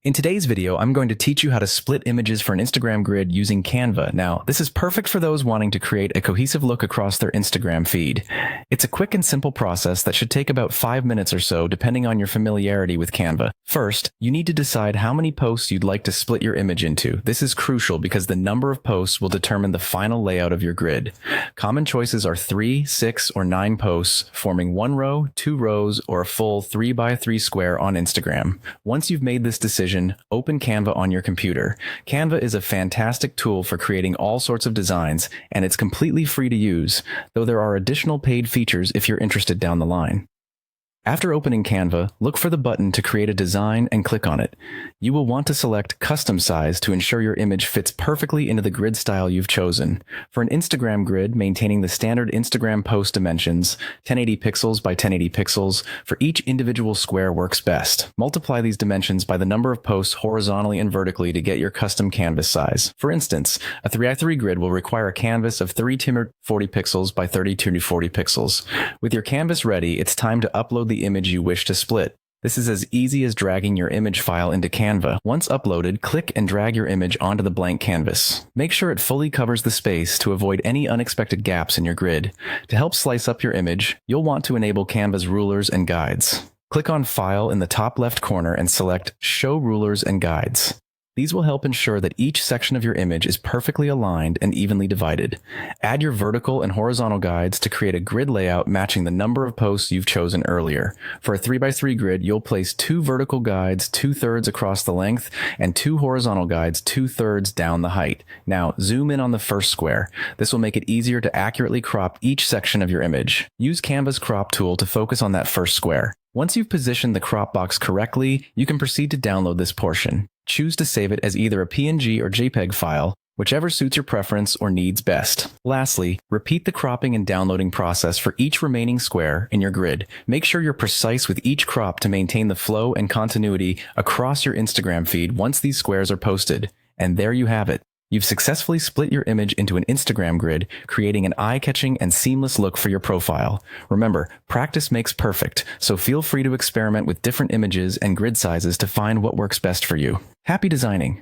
In today's video, I'm going to teach you how to split images for an Instagram grid using Canva. Now, this is perfect for those wanting to create a cohesive look across their Instagram feed. It's a quick and simple process that should take about 5 minutes or so, depending on your familiarity with Canva. First, you need to decide how many posts you'd like to split your image into. This is crucial because the number of posts will determine the final layout of your grid. Common choices are 3, 6, or 9 posts, forming 1 row, 2 rows, or a full 3x3 square on Instagram. Once you've made this decision, open Canva on your computer. Canva is a fantastic tool for creating all sorts of designs, and it's completely free to use, though there are additional paid features if you're interested down the line. After opening Canva, look for the button to create a design and click on it. You will want to select Custom Size to ensure your image fits perfectly into the grid style you've chosen. For an Instagram grid, maintaining the standard Instagram post dimensions, 1080 pixels by 1080 pixels, for each individual square works best. Multiply these dimensions by the number of posts horizontally and vertically to get your custom canvas size. For instance, a 3x3 grid will require a canvas of 340 pixels by 3240 pixels. With your canvas ready, it's time to upload the image you wish to split. This is as easy as dragging your image file into Canva. Once uploaded, click and drag your image onto the blank canvas. Make sure it fully covers the space to avoid any unexpected gaps in your grid. To help slice up your image, you'll want to enable Canva's rulers and guides. Click on File in the top left corner and select Show Rulers and Guides. These will help ensure that each section of your image is perfectly aligned and evenly divided. Add your vertical and horizontal guides to create a grid layout matching the number of posts you've chosen earlier. For a 3x3 grid, you'll place 2 vertical guides 2/3 across the length and 2 horizontal guides 2/3 down the height. Now, zoom in on the first square. This will make it easier to accurately crop each section of your image. Use Canva's crop tool to focus on that first square. Once you've positioned the crop box correctly, you can proceed to download this portion. Choose to save it as either a PNG or JPEG file, whichever suits your preference or needs best. Lastly, repeat the cropping and downloading process for each remaining square in your grid. Make sure you're precise with each crop to maintain the flow and continuity across your Instagram feed once these squares are posted. And there you have it. You've successfully split your image into an Instagram grid, creating an eye-catching and seamless look for your profile. Remember, practice makes perfect, so feel free to experiment with different images and grid sizes to find what works best for you. Happy designing!